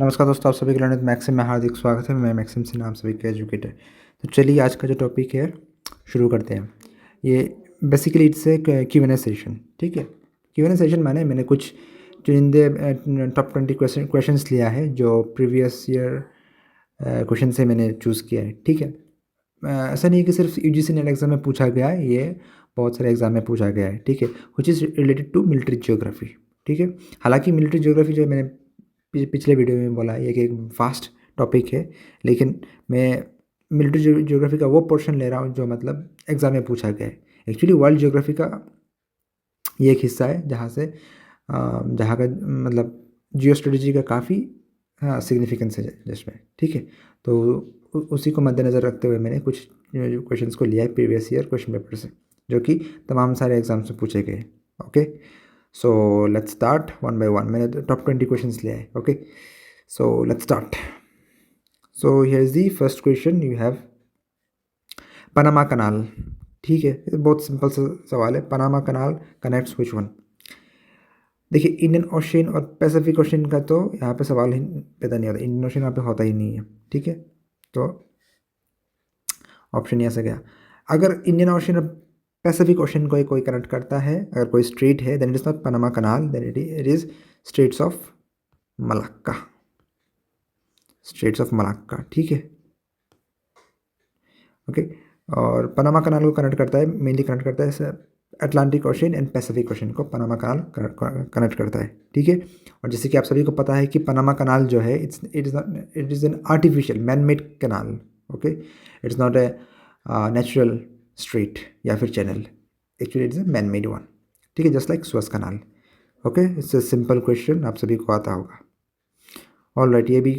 नमस्कार दोस्तों, आप सभी का लर्निंग मैक्सिम में हार्दिक स्वागत है। मैं मैक्सिम सिन्हा, आप सभी का एजुकेटर। तो चलिए आज का जो टॉपिक है शुरू करते हैं। ये basically it's a Q&A session. ठीक है, Q&A सेशन माने मैंने कुछ चुनिंदे टॉप 20 क्वेश्चंस लिया है जो प्रीवियस ईयर क्वेश्चन से मैंने चूज़ किया है। ठीक है, ऐसा नहीं है कि सिर्फ UGC नेट एग्जाम में पूछा गया है, ये बहुत सारे एग्जाम में पूछा गया है। ठीक है, which is related to military geography. ठीक है, हालांकि मिलिट्री जियोग्राफी जो मैंने पिछले वीडियो में बोला है, ये कि एक वास्ट टॉपिक है, लेकिन मैं मिलिट्री जियोग्राफी का वो पोर्शन ले रहा हूँ जो मतलब एग्ज़ाम में पूछा गया है। एक्चुअली वर्ल्ड जियोग्राफी का ये एक हिस्सा है जहाँ का मतलब जियो स्ट्रेटजी का काफ़ी सिग्निफिकेंस है जिसमें। ठीक है, तो उसी को मद्देनज़र रखते हुए मैंने कुछ क्वेश्चंस को लिया है प्रीवियस ईयर क्वेश्चन पेपर से, जो कि तमाम सारे एग्जाम से पूछे गए। Okay, so let's start one by one. मैंने टॉप 20 क्वेश्चंस लिया है। Okay, so let's start. So here is the first question. You have Panama Canal. ठीक है, ये बहुत सिंपल सा सवाल है। Panama Canal connects which one? देखिए, इंडियन ओशन और पैसिफिक ओशन का तो यहाँ पे सवाल ही पैदा नहीं होता। इंडियन ओशन यहाँ पे होता ही नहीं है। ठीक है, तो ऑप्शन यहाँ से गया। अगर इंडियन ओशन और पैसिफिक ओशन को कोई कनेक्ट करता है, अगर कोई स्ट्रेट है, then it is not Panama Canal, then it is Straits of Malacca. Straits of Malacca. ठीक है, ओके। और पनामा कनाल को कनेक्ट करता है, मेनली कनेक्ट करता है Atlantic ocean and Pacific Ocean को पनामा कनाल कनेक्ट करता है। ठीक है, और जैसे कि आप सभी को पता है कि पनामा कनाल जो है it is an artificial man made canal. Okay, it's not a natural strait या फिर channel. Actually it's a man made one. ठीक है, just like Suez Canal. Okay, it's a simple question, आप सभी को आता होगा। ऑल राइट, ये भी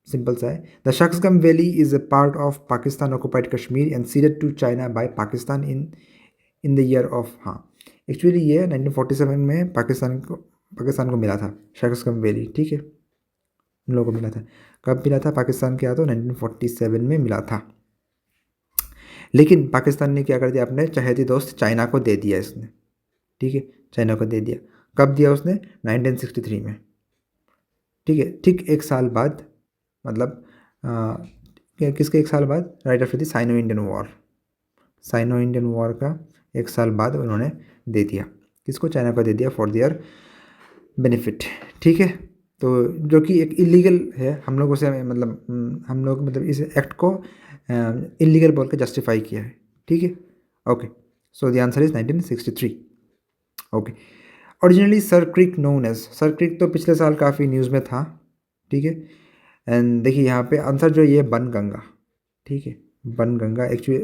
सिंपल सा है। The Shaksgam valley is a part of Pakistan occupied Kashmir and ceded to China by Pakistan in the year of. हाँ, एक्चुअली ये 1947 में पाकिस्तान को मिला था शक्सगम वैली। ठीक है, उन लोगों को मिला था। कब मिला था पाकिस्तान के यहाँ? तो 1947 में मिला था। लेकिन पाकिस्तान ने क्या कर दिया, अपने चहेती दोस्त चाइना को दे दिया इसने। ठीक है, चाइना को दे दिया। कब दिया उसने? 1963 में। ठीक है, ठीक एक साल बाद, मतलब किसके एक साल बाद? Right after the Sino Indian war. Sino Indian war का एक साल बाद उन्होंने दे दिया। किसको? चाइना को दे दिया फॉर देयर बेनिफिट। ठीक है, तो जो कि एक इलीगल है, हम लोग उसे मतलब हम लोग मतलब इस एक्ट को इलीगल बोल के जस्टिफाई किया है। ठीक है, okay. So the answer is 1963। Okay, originally Sir Creek known as. Sir Creek तो पिछले साल काफ़ी न्यूज़ में था। ठीक है, एंड देखिए यहाँ पे आंसर जो ये बनगंगा। ठीक है, बनगंगा। एक्चुअली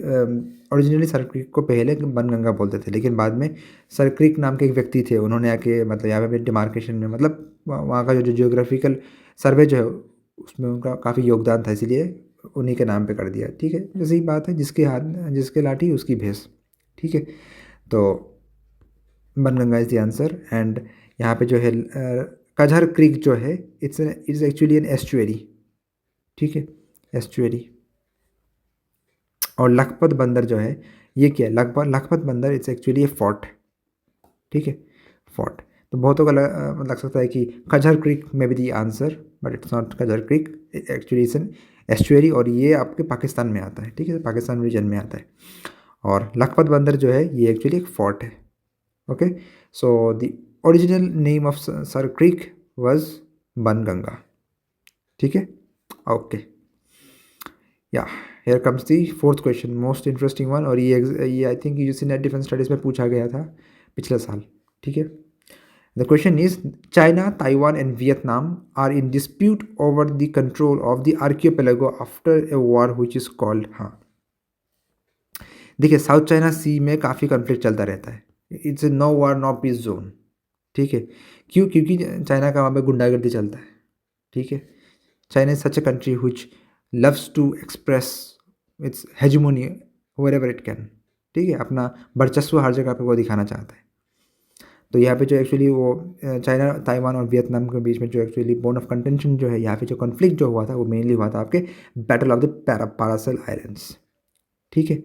ओरिजिनली सर क्रिक को पहले बनगंगा बोलते थे, लेकिन बाद में सर क्रिक नाम के एक व्यक्ति थे, उन्होंने आके मतलब यहाँ पे डिमार्केशन में, मतलब वहाँ का जो जियोग्राफिकल सर्वे जो है उसमें उनका काफ़ी योगदान था, इसीलिए उन्हीं के नाम पे कर दिया। ठीक है, जैसे ही बात है, जिसके लाठी उसकी भैंस। ठीक है, तो Banganga is the answer. And यहाँ पे जो है कझर क्रिक जो है इट्स एक्चुअली एन एस्चुअरी। ठीक है, एस्चुअरी। और लखपत बंदर जो है ये क्या है? लखपत बंदर इट्स एक्चुअली ए फोर्ट। ठीक है, फोर्ट। तो बहुतों का लग सकता है कि कझर क्रिक में be the answer, but it's not कझर Creek. Actually it's an estuary, और ये आपके पाकिस्तान में आता है। ठीक है, पाकिस्तान रीजन में आता है। और लखपत बंदर जो है ये एक्चुअली एक फोर्ट है। Okay, so the original name of Sir Creek was Banganga. ठीक है, ओके। या here comes the fourth question, most interesting one. और ये I think UGC NET defence studies में पूछा गया था पिछले साल। ठीक है, the question is China, Taiwan and Vietnam are in dispute over the control of the archipelago after a war which is called. हाँ, देखिए साउथ चाइना सी में काफ़ी कन्फ्लिक्ट चलता रहता है। It's a no war no peace zone. ठीक है, क्यों? क्योंकि चाइना का वहाँ पे गुंडागर्दी चलता है। ठीक है, China is such a country which loves to express its hegemony wherever it can. ठीक है, अपना वर्चस्व हर जगह पे वो दिखाना चाहता है। तो यहाँ पे जो एक्चुअली वो चाइना, ताइवान और वियतनाम के बीच में जो एक्चुअली बोन ऑफ कंटेंशन जो है, यहाँ पे जो कॉन्फ्लिक्ट जो हुआ था वो मेनली हुआ था आपके बैटल ऑफ द पारासल आइलैंड्स। ठीक है,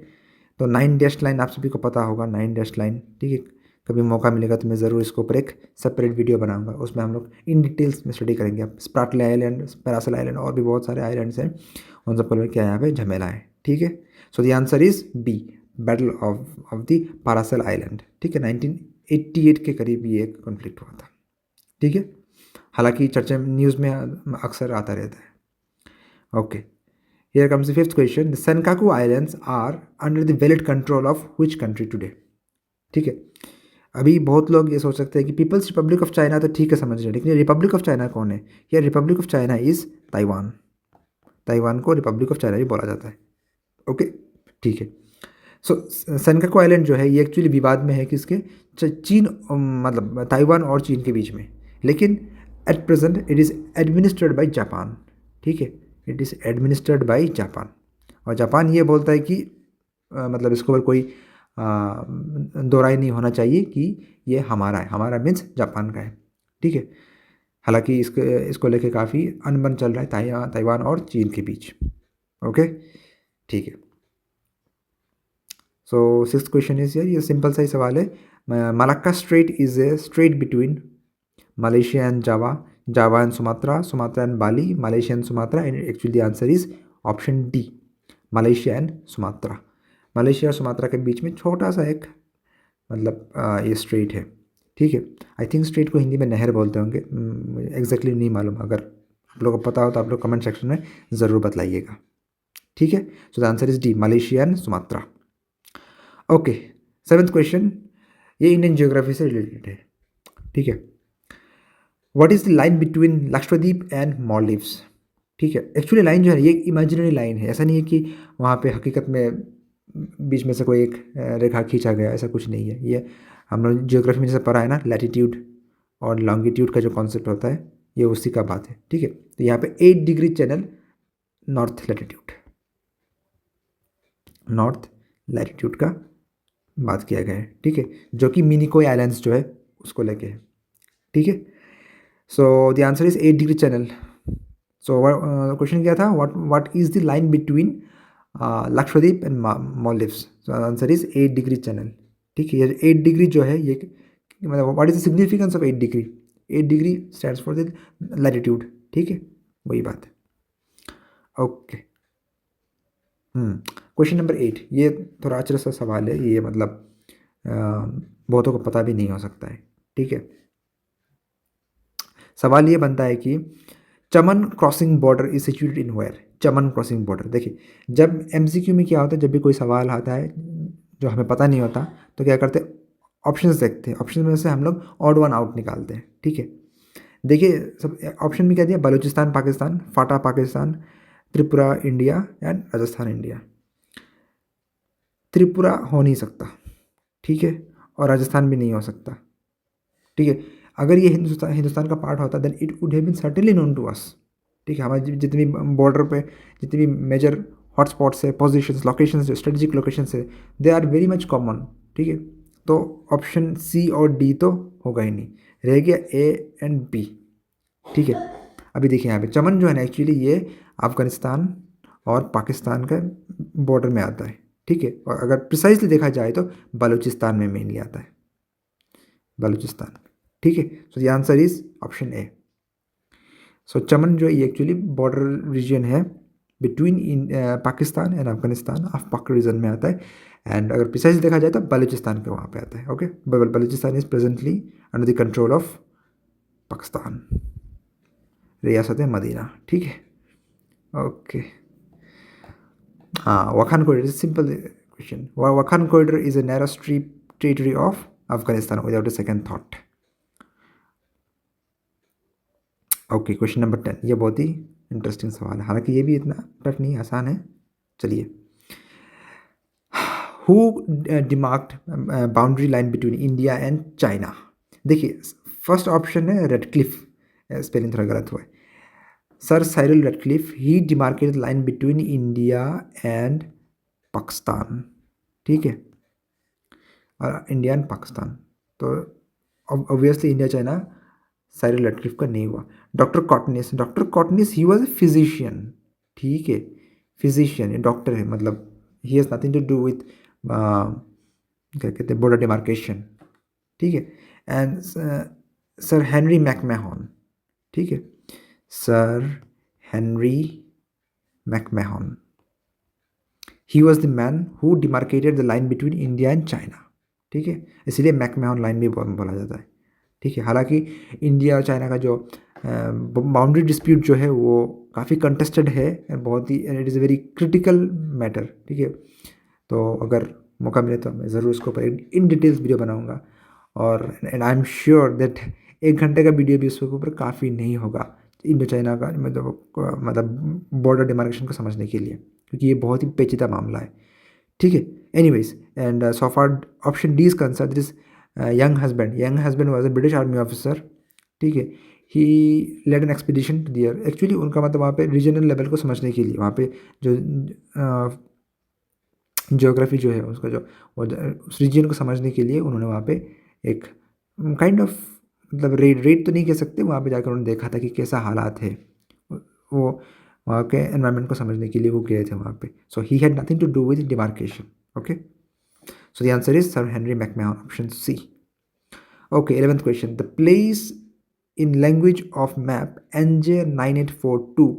तो 9 डैश लाइन आप सभी को पता होगा, 9 डैश लाइन। ठीक है, कभी मौका मिलेगा तो मैं ज़रूर इसके ऊपर एक सेपरेट वीडियो बनाऊंगा, उसमें हम लोग इन डिटेल्स में स्टडी करेंगे। स्प्राटले आइलैंड, पैरासल आइलैंड और भी बहुत सारे आइलैंड्स हैं, उन सबको लेकर क्या यहाँ पे झमेला है। ठीक है, so the answer is B, battle of the Paracel island. ठीक है, 1988 के करीब ये कॉन्फ्लिक्ट हुआ था। ठीक है, हालांकि चर्चा न्यूज़ में अक्सर आता रहता है। Okay, here comes the fifth question, the Senkaku islands are under the valid control of which country today. ठीक है, अभी बहुत लोग ये सोच सकते हैं कि पीपल्स रिपब्लिक ऑफ चाइना तो ठीक है समझ रहे हैं, लेकिन रिपब्लिक ऑफ चाइना कौन है? या Republic of China is Taiwan. Taiwan को रिपब्लिक ऑफ चाइना भी बोला जाता है। ओके, ठीक है। सो सेनकाकू आइलैंड जो है ये एक्चुअली विवाद में है किसके? चीन, मतलब ताइवान और चीन के बीच में, लेकिन at present it is administered by Japan. ठीक है, it is administered by Japan, और जापान ये बोलता है कि मतलब इसके ऊपर कोई दो राय नहीं होना चाहिए कि ये हमारा है, हमारा मीन्स जापान का है। ठीक है, हालांकि इसको लेके काफ़ी अनबन चल रहा है ताइवान और चीन के बीच। ओके, ठीक है। सो सिक्स्थ क्वेश्चन इज यार, ये सिंपल सा ही सवाल है। Malacca straight is a straight between Malaysia and Java, Java and Sumatra, Sumatra and Bali, Malaysia and Sumatra, and actually the answer is option D, Malaysia and Sumatra. Malaysia और Sumatra के बीच में छोटा सा एक मतलब ये स्ट्रेट है। ठीक है, आई थिंक स्ट्रेट को हिंदी में नहर बोलते होंगे, एग्जैक्टली नहीं मालूम। अगर आप लोगों को पता हो तो आप लोग कमेंट सेक्शन में ज़रूर बताइएगा। ठीक है, so the answer is D, Malaysia and Sumatra. Okay, seventh question, ये इंडियन जियोग्राफी से रिलेटेड है। ठीक है, what is the line between Lakshadweep and Maldives. ठीक है, एक्चुअली लाइन जो है ये इमेजिनरी लाइन है, ऐसा नहीं है कि वहाँ पे हकीकत में बीच में से कोई एक रेखा खींचा गया, ऐसा कुछ नहीं है। ये हम लोग जियोग्राफी में जैसे पढ़ा है ना, लैटिट्यूड और लॉन्गिट्यूड का जो कॉन्सेप्ट होता है, ये उसी का बात है। ठीक है, तो यहाँ पे 8 degree channel north latitude, north latitude का बात किया गया है। ठीक है, जो कि मिनिकोय आइलैंड्स जो है उसको लेके है। ठीक है, so the answer is 8 degree channel. So question क्या था, what is the line between Lakshadweep and Maldives. Answer is 8 degree channel. ठीक है, ये 8 डिग्री जो है ये मतलब what is the significance of 8 degree. 8 degree stands for the latitude. ठीक है, वही बात है। ओके, क्वेश्चन नंबर 8, ये थोड़ा अच्छा सा सवाल है, ये मतलब बहुतों को पता भी नहीं हो सकता है। ठीक है, सवाल ये बनता है कि Chaman crossing border is situated in where. Chaman crossing border, देखिए जब एमसीक्यू में क्या होता है, जब भी कोई सवाल आता है जो हमें पता नहीं होता तो क्या करते हैं, ऑप्शंस देखते हैं, ऑप्शन में से हम लोग ऑड वन आउट निकालते हैं। ठीक है, देखिए सब ऑप्शन में क्या दिया, Balochistan Pakistan, FATA Pakistan, Tripura India and Rajasthan India. Tripura हो नहीं सकता, ठीक है, और राजस्थान भी नहीं हो सकता। ठीक है, अगर ये हिंदुस्तान का पार्ट होता then it would have been certainly known to us. ठीक है, हमारे जितनी बॉर्डर पे जितनी भी मेजर हॉटस्पॉट्स है, पोजिशंस, लोकेशंस, जो स्ट्रेटेजिक लोकेशंस है, they are very much common. ठीक है, तो ऑप्शन सी और डी तो होगा ही नहीं, रह गया ए एंड बी। ठीक है, अभी देखिए यहाँ पे चमन जो है ना, एक्चुअली ये अफगानिस्तान और पाकिस्तान का बॉर्डर में आता है। ठीक है, और अगर प्रिसाइजली देखा जाए तो बलूचिस्तान में मेनली आता है, बलूचिस्तान। ठीक है, so the answer is option A. So Chaman जो ये एक्चुअली बॉर्डर रीजन है between Pakistan and Afghanistan, of Pak region में आता है। एंड अगर प्रिसाइजली देखा जाए तो बलूचिस्तान के वहाँ पे आता है। Okay, Balochistan is presently under the control of Pakistan, रियासत मदीना। ठीक है, ओके। हाँ, Wakhan corridor is simple question. Wakhan corridor is a narrow strip territory of Afghanistan without a second thought. Okay, question number 10, ये बहुत ही इंटरेस्टिंग सवाल है, हालांकि ये भी इतना टफ नहीं, आसान है। चलिए, who demarcated boundary line between India and China. देखिए फर्स्ट ऑप्शन है रेडक्लिफ, स्पेलिंग थोड़ा गलत हुआ है, Sir Cyril Radcliffe, he demarcated line between India and Pakistan. ठीक है, और इंडिया एंड पाकिस्तान, तो obviously India China Cyril Radcliffe का नहीं हुआ। Doctor Kotnis he was a physician. ठीक है, फिजिशियन, ये डॉक्टर है, मतलब he has nothing to do with क्या कहते हैं बॉर्डर डिमार्केशन। ठीक है। एंड सर हेनरी मैकमैहन, ठीक है, sir Henry McMahon, he was the man who demarcated the line between India and China, ठीक है, इसीलिए मैकमैहन लाइन भी बोला जाता है, ठीक है। हालांकि इंडिया और चाइना का जो बाउंड्री डिस्प्यूट जो है वो काफ़ी कंटेस्टेड है, बहुत ही, it is a very critical matter, ठीक है। तो अगर मौका मिले तो मैं ज़रूर उसके ऊपर इन डिटेल्स वीडियो बनाऊंगा, और and I am sure that 1 घंटे का वीडियो भी उसके ऊपर काफ़ी नहीं होगा इंडो चाइना का मतलब बॉर्डर डिमार्केशन को समझने के लिए, क्योंकि ये बहुत ही पेचीदा मामला है, ठीक है। Anyways, and so far option D is concern, that is Younghusband was a British army officer, ठीक है। He led an expedition to there, actually उनका मतलब वहाँ पे रीजनल लेवल को समझने के लिए, वहाँ पे जो ज्योग्राफी जो है उसका जो उस रीजन को समझने के लिए उन्होंने वहाँ पे एक काइंड ऑफ मतलब रेड तो नहीं कह सकते, वहाँ पे जाकर उन्होंने देखा था कि कैसा हालात है, वो वहाँ के एनवायरनमेंट को समझने के लिए वो गए थे वहाँ पे। So he had nothing to do with demarcation, okay. So the answer is Sir Henry McMahon, option C. Okay, 11th question, the place in language of map NJ 9842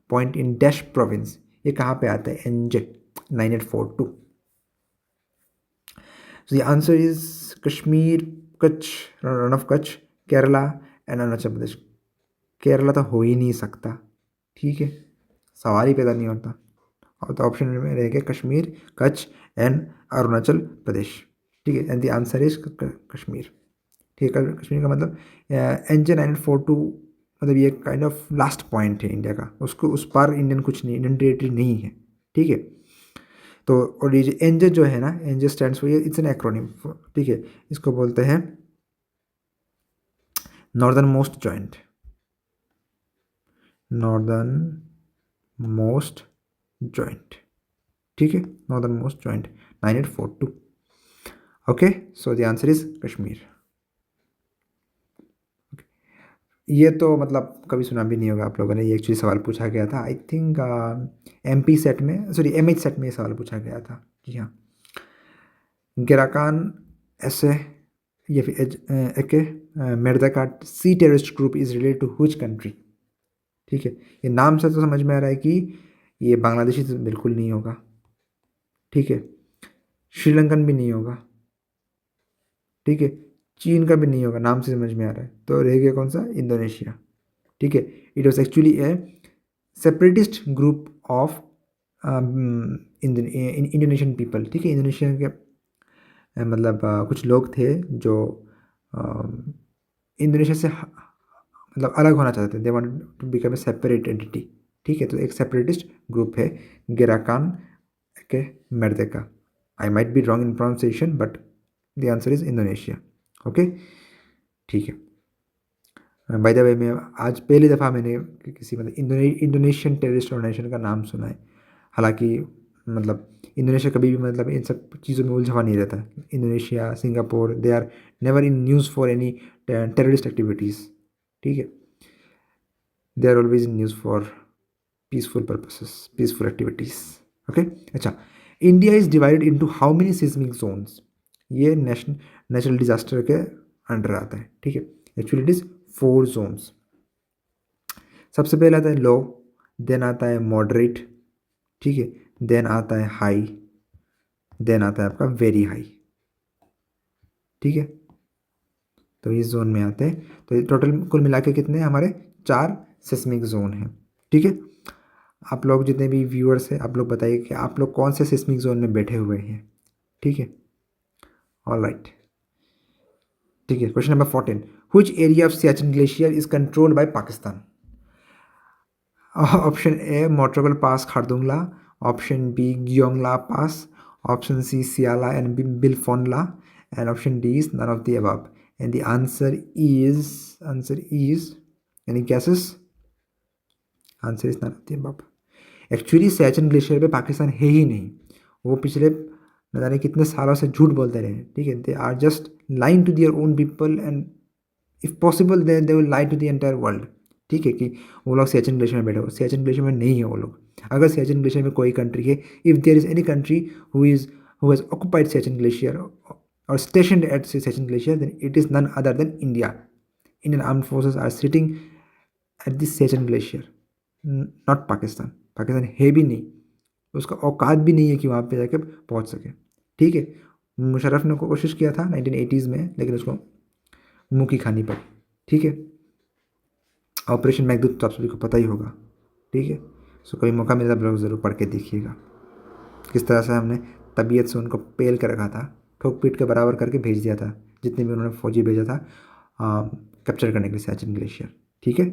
point in dash province, ये कहाँ पे आता है NJ 9842? So the answer is Kashmir, Kutch, Rann of Kutch, Kerala and Arunachal Pradesh. Kerala तो हो ही नहीं सकता, ठीक है, सवाल ही पैदा नहीं होता, और तो ऑप्शन में रहेगा कश्मीर, कच्छ एंड अरुणाचल प्रदेश, ठीक है। And the answer is Kashmir, ठीक है। कश्मीर का मतलब NJ 9842, मतलब ये काइंड ऑफ लास्ट पॉइंट है इंडिया का, उसको उस पार इंडियन कुछ नहीं, इंडियन टेरिटरी नहीं है, ठीक है। तो और ये एनजे जो है ना, NJ stands for, it's an acronym, ठीक है, इसको बोलते हैं northern most joint, northern most joint, ठीक है, northern most joint 9842, okay. So the answer is Kashmir. ये तो मतलब कभी सुना भी नहीं होगा आप लोगों ने, ये एक्चुअली सवाल पूछा गया था, आई थिंक MP सेट में, सॉरी MH सेट में ये सवाल पूछा गया था, जी हाँ। गिराकान ऐसे, ये फिर मेरदका सी terrorist group is related to which country, ठीक है। ये नाम से तो समझ में आ रहा है कि ये बांग्लादेशी तो बिल्कुल नहीं होगा, ठीक है, श्रीलंकन भी नहीं होगा, ठीक है, चीन का भी नहीं होगा, नाम से समझ में आ रहा है, तो रह गया कौन सा, इंडोनेशिया, ठीक है। It was actually A separatist group of Indonesian people, ठीक है, इंडोनेशिया के मतलब कुछ लोग थे जो इंडोनेशिया से मतलब अलग होना चाहते थे, they want to become a separate entity, ठीक है। तो एक सेपरेटिस्ट ग्रुप है गिराकान के Merdeka, I might be wrong in pronunciation but the answer is Indonesia, okay, ठीक है। बाय द वे, मैं आज पहली दफ़ा मैंने किसी मतलब इंडोनेशियन टेररिस्ट ऑर्गेनाइजेशन का नाम सुना है, हालांकि मतलब इंडोनेशिया कभी भी मतलब इन सब चीज़ों में उलझा नहीं रहता, Indonesia, Singapore, they are never in news for any terrorist activities, ठीक है, they are always in news for peaceful purposes, peaceful activities, okay. अच्छा, India is divided into how many seismic zones, ये नेचुरल डिजास्टर के under आता है, ठीक है। Actually it is 4 zones. सबसे पहले आता है लो, देन आता है मॉडरेट, ठीक है, देन आता है हाई, देन आता है आपका वेरी हाई, ठीक है। तो इस जोन में आते हैं, तो ये टोटल कुल मिला के कितने हमारे 4 सिस्मिक जोन हैं, ठीक है। आप लोग जितने भी व्यूअर्स हैं, आप लोग बताइए कि आप लोग कौन से सिस्मिक जोन में बैठे हुए हैं, ठीक है, ऑल राइट, ठीक है। Question number 14, which area of Siachen glacier is controlled by Pakistan? Option A motorable pass Khardungla, option B Gyongla pass, option C Siala and Bilafondla, and option D is none of the above, and the answer is any guesses? Answer is none of the above. Actually Siachen glacier पे पाकिस्तान है ही नहीं, वो पिछले न जाने कितने सालों से झूठ बोलते रहे, ठीक है, they are just lying to their own people and if possible they will lie to the entire world, ठीक है, कि वो लोग सियाचिन ग्लेशियर में बैठे हो, सियाचिन ग्लेशियर में नहीं है वो लोग। अगर सियाचिन ग्लेशियर में कोई कंट्री है, if there is any country who has occupied Siachen Glacier or stationed at Siachen Glacier, then it is none other than India. Indian armed forces are sitting at the Siachen Glacier, not Pakistan. Pakistan है भी नहीं, उसका औकात भी नहीं है कि वहाँ पे जाके पहुँच सके। ठीक है, मुशर्रफ ने कोशिश किया था 1980s में, लेकिन उसको मुँह की खानी पड़ी। ठीक है, ऑपरेशन मेघदूत तो आप सभी को पता ही होगा। ठीक है, सो कभी मौका मिला तो ज़रूर पढ़ के देखिएगा किस तरह से हमने तबीयत से उनको पेल कर रखा था, ठोक पीट के बराबर करके भेज दिया था, जितने भी उन्होंने फौजी भेजा था कैप्चर करने के लिए सियाचिन ग्लेशियर। ठीक है,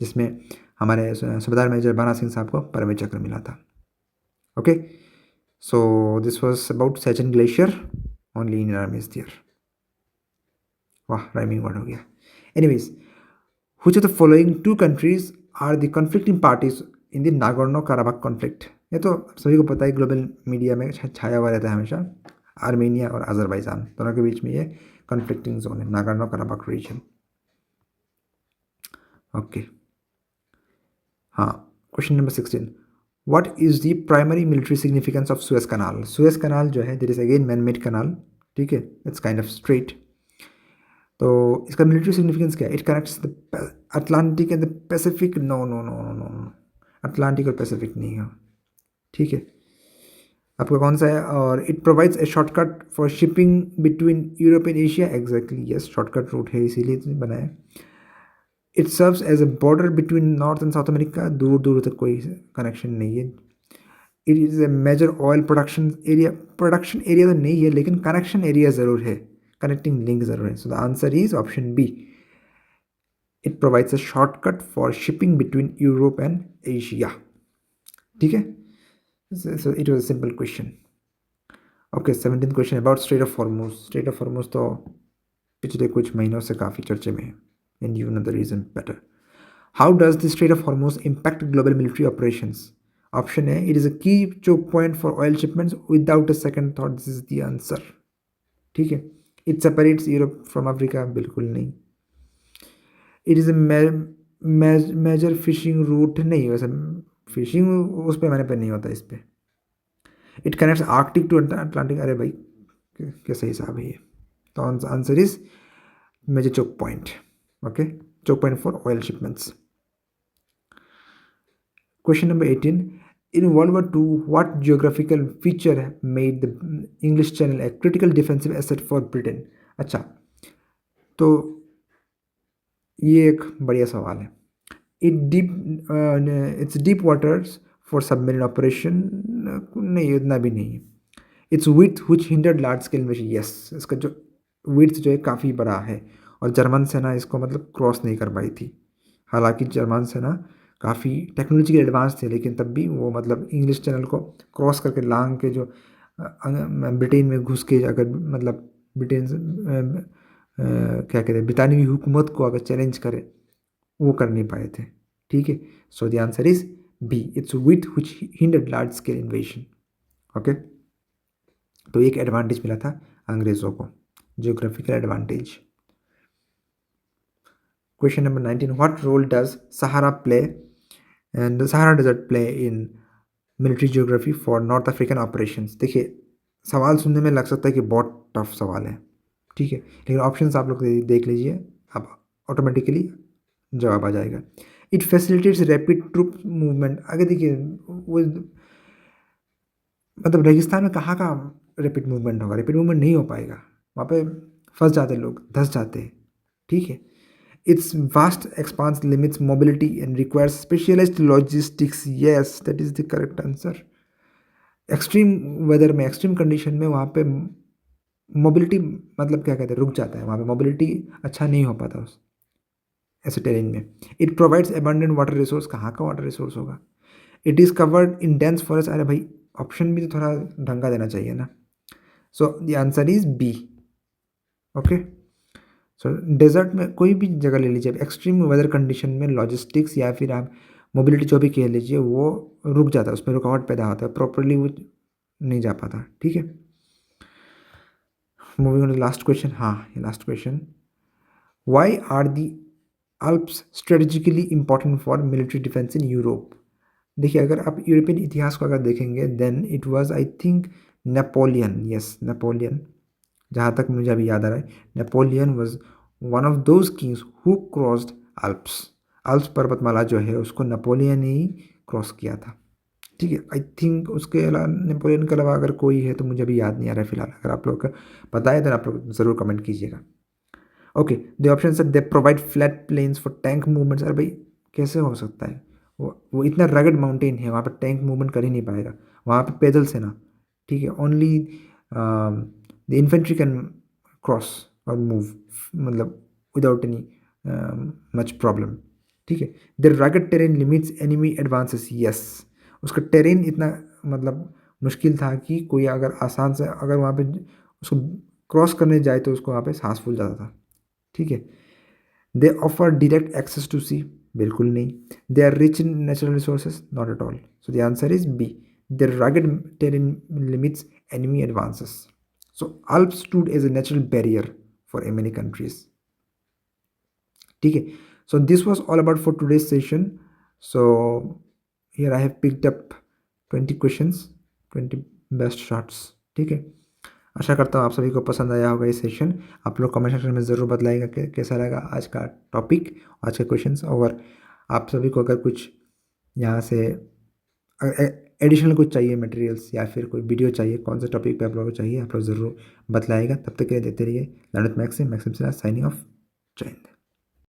जिसमें हमारे सूबेदार मेजर बाना सिंह साहब को परमवीर चक्र मिला था। Okay, so this was about Siachen Glacier, only Indian Army is there. वाह, राइमिंग वर्ड हो गया। Anyways, which of the following two countries are the conflicting parties in the Nagorno Karabakh conflict? ये तो सभी को पता है, ग्लोबल मीडिया में छाया हुआ रहता है हमेशा। आर्मेनिया और अजरबैजान दोनों के बीच में ये कॉन्फ्लिक्टिंग जोन है, नागोर्नो काराबाख रीजन। ओके, हाँ, question number 16, what is the primary military significance of Suez Canal? Suez Canal जो है, this is again man made canal. ठीक है, इट्स काइंड ऑफ स्ट्रेट। तो इसका मिलिट्री सिग्निफिकेंस क्या है? It connects the Atlantic and the Pacific. No no no no no, Atlantic और Pacific नहीं है। ठीक है, आपका कौन सा है? और it provides a shortcut for shipping between Europe and Asia. Exactly, yes, shortcut route है, इसीलिए बनाया। It serves as a border between North and South America. दूर दूर तक कोई कनेक्शन नहीं है। It is a major oil production area. Production area तो नहीं है, लेकिन कनेक्शन एरिया ज़रूर है, कनेक्टिंग लिंक ज़रूर है। So the answer is option B, it provides a shortcut for shipping between Europe and Asia. ठीक है, so it was a simple question. Okay, 17th question about Strait of Hormuz. Strait of Hormuz तो पिछले कुछ महीनों से काफ़ी चर्चे में है, and you know the reason better. How does the Strait of Hormuz impact global military operations? Option A, it is a key choke point for oil shipments. Without a second thought, this is the answer. ठीक है, it separates Europe from Africa. बिल्कुल नहीं। It is a major fishing route. नहीं, वैसे fishing उस पैमाने पर नहीं होता इस पर। It connects Arctic to Atlantic. अरे भाई, कैसा हिसाब है ये? तो answer is major choke point. Okay, choke point for oil shipments. Question number 18, in world war two what geographical feature made the English channel a critical defensive asset for Britain? अच्छा, तो ये एक बढ़िया सवाल है। It's deep waters for submarine operation. नहीं, उतना भी नहीं है। It's width which hindered large scale invasion. Yes, इसका जो विड्थ जो है काफ़ी बड़ा है, और जर्मन सेना इसको मतलब क्रॉस नहीं कर पाई थी। हालांकि जर्मन सेना काफ़ी टेक्नोलॉजिकल एडवांस थे, लेकिन तब भी वो मतलब इंग्लिश चैनल को क्रॉस करके लांग के जो ब्रिटेन में घुस के अगर मतलब ब्रिटेन क्या कहते हैं, ब्रितानवी हुकूमत को अगर चैलेंज करे, वो कर नहीं पाए थे। ठीक है, so the answer is B, it's with which hindered large scale invasion. Okay, तो एक एडवांटेज मिला था अंग्रेजों को, geographical advantage. Question number 19, what role does Sahara play and Sahara desert play in military geography for North African operations? देखिए, सवाल सुनने में लग सकता है कि बहुत टफ सवाल है। ठीक है, लेकिन ऑप्शंस आप लोग देख लीजिए, अब ऑटोमेटिकली जवाब आ जाएगा। It facilitates rapid troop movement. आगे देखिए, वो मतलब रेगिस्तान में कहाँ का रैपिड मूवमेंट होगा? रैपिड मूवमेंट नहीं हो पाएगा, वहाँ पे फंस जाते लोग, धंस जाते हैं। ठीक है, it's vast expanse limits mobility and requires specialised logistics. Yes, that is the correct answer. Extreme weather में, एक्सट्रीम कंडीशन में वहाँ पे मोबिलिटी मतलब क्या कहते हैं, रुक जाता है, वहाँ पे मोबिलिटी अच्छा नहीं हो पाता उस ऐसे टेरेन में। It provides abundant water resource. कहाँ का वाटर रिसोर्स होगा? It is covered in dense forest. अरे भाई, ऑप्शन भी तो थोड़ा ढंग का देना चाहिए ना। So the answer is B. Okay, so desert में कोई भी जगह ले लीजिए, एक्सट्रीम वेदर कंडीशन में लॉजिस्टिक्स या फिर आप मोबिलिटी जो भी कह लीजिए, वो रुक जाता है, उसमें रुकावट पैदा होता है, प्रॉपरली वो नहीं जा पाता। ठीक है, moving on to last question. हाँ, ये last question, why are the Alps strategically important for military defence in Europe? देखिए, अगर आप यूरोपियन इतिहास को अगर देखेंगे, then it was I think Napoleon. Yes, Napoleon जहाँ तक मुझे अभी याद आ रहा है, Napoleon was one of those kings who crossed Alps. Alps पर्वतमाला जो है उसको नेपोलियन ने ही क्रॉस किया था। ठीक है, आई थिंक उसके अलावा नेपोलियन के अलावा अगर कोई है तो मुझे अभी याद नहीं आ रहा है फिलहाल। अगर आप लोग का पता है तो आप लोग ज़रूर कमेंट कीजिएगा। ओके, द ऑप्शन है they provide flat plains for tank movements. अरे भाई कैसे हो सकता है, वो इतना रगड माउंटेन है, वहाँ पर टैंक मूवमेंट कर ही नहीं पाएगा, वहाँ पे पैदल से ना। ठीक है, only the infantry can cross और मूव, मतलब विदाउट एनी मच प्रॉब्लम। ठीक है, the rugged terrain limits enemy advances. Yes, उसका टेरेन इतना मतलब मुश्किल था कि कोई अगर आसान से अगर वहाँ पे उसको क्रॉस करने जाए तो उसको वहाँ पे सांस फूल जाता था। ठीक है, they offer direct access to sea. बिल्कुल नहीं। They are rich in natural resources. Not at all. So the answer is B, the rugged terrain limits enemy advances. So Alps stood as a natural barrier for many countries. ठीक है, so this was all about for today's session. So here I have picked up 20 questions, 20 best shots. ठीक है, आशा करता हूँ आप सभी को पसंद आया होगा ये सेशन। आप लोग कमेंट सेक्शन में ज़रूर बताइएगा कि कैसा लगा आज का टॉपिक, आज के क्वेश्चंस। और आप सभी को अगर कुछ यहाँ से एडिशनल कुछ चाहिए मटेरियल्स या फिर कोई वीडियो चाहिए, कौन से टॉपिक पे आप लोगों को चाहिए, आप लोग ज़रूर बतलाइएगा। तब तक के लिए देते रहिए लर्न विथ मैक्सिम। मैक्सिम से साइनिंग ऑफ। जय हिंद।